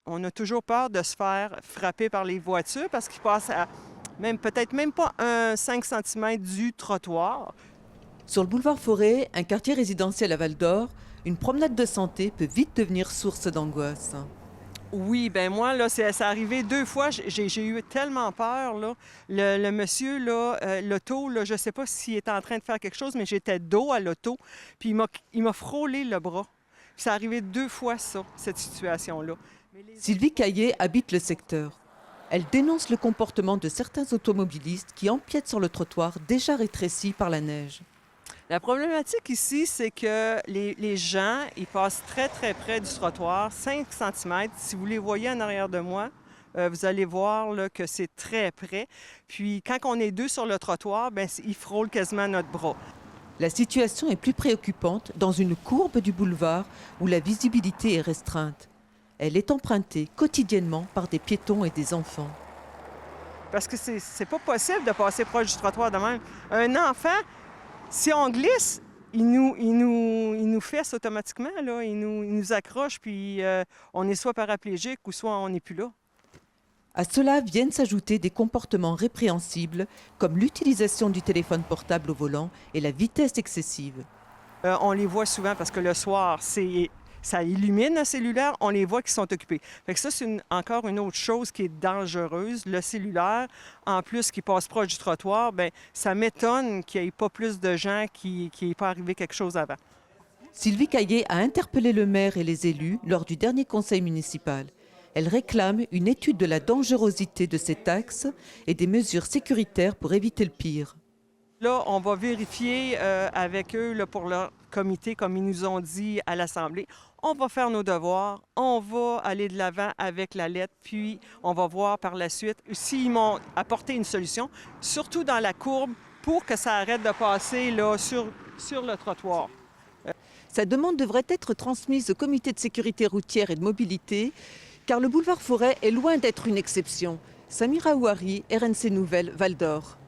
On a toujours peur de se faire frapper par les voitures parce qu'ils passent à peut-être même pas un 5 centimètres du trottoir. Sur le boulevard Forêt, un quartier résidentiel à Val-d'Or, une promenade de santé peut vite devenir source d'angoisse. Oui, ben moi, là, c'est arrivé 2 fois. J'ai eu tellement peur, là. Le monsieur, là, l'auto, là, je sais pas s'il était en train de faire quelque chose, mais j'étais dos à l'auto, puis il m'a frôlé le bras. Puis c'est arrivé 2 fois ça, cette situation-là. Mais les autres Sylvie fois Caillé habite le secteur. Elle dénonce le comportement de certains automobilistes qui empiètent sur le trottoir déjà rétréci par la neige. La problématique ici, c'est que les gens, ils passent très, très près du trottoir, 5 centimètres. Si vous les voyez en arrière de moi, vous allez voir là, que c'est très près. Puis quand on est deux sur le trottoir, ben, ils frôlent quasiment notre bras. La situation est plus préoccupante dans une courbe du boulevard où la visibilité est restreinte. Elle est empruntée quotidiennement par des piétons et des enfants. Parce que c'est pas possible de passer proche du trottoir de même. Un enfant, si on glisse, il nous fesse automatiquement, là. Il nous accroche, puis on est soit paraplégique ou soit on n'est plus là. À cela viennent s'ajouter des comportements répréhensibles comme l'utilisation du téléphone portable au volant et la vitesse excessive. On les voit souvent parce que le soir, ça illumine le cellulaire, on les voit qui sont occupés. Fait que ça, c'est encore une autre chose qui est dangereuse. Le cellulaire, en plus, qui passe proche du trottoir, bien, ça m'étonne qu'il n'y ait pas plus de gens qui n'ait pas arrivé quelque chose avant. Sylvie Caillé a interpellé le maire et les élus lors du dernier conseil municipal. Elle réclame une étude de la dangerosité de cet axe et des mesures sécuritaires pour éviter le pire. Là, on va vérifier avec eux là, pour leur comité, comme ils nous ont dit à l'Assemblée. On va faire nos devoirs, on va aller de l'avant avec la lettre, puis on va voir par la suite s'ils m'ont apporté une solution, surtout dans la courbe, pour que ça arrête de passer là, sur le trottoir. Sa demande devrait être transmise au comité de sécurité routière et de mobilité, car le boulevard Forêt est loin d'être une exception. Samira Ouari, RNC Nouvelles, Val d'Or.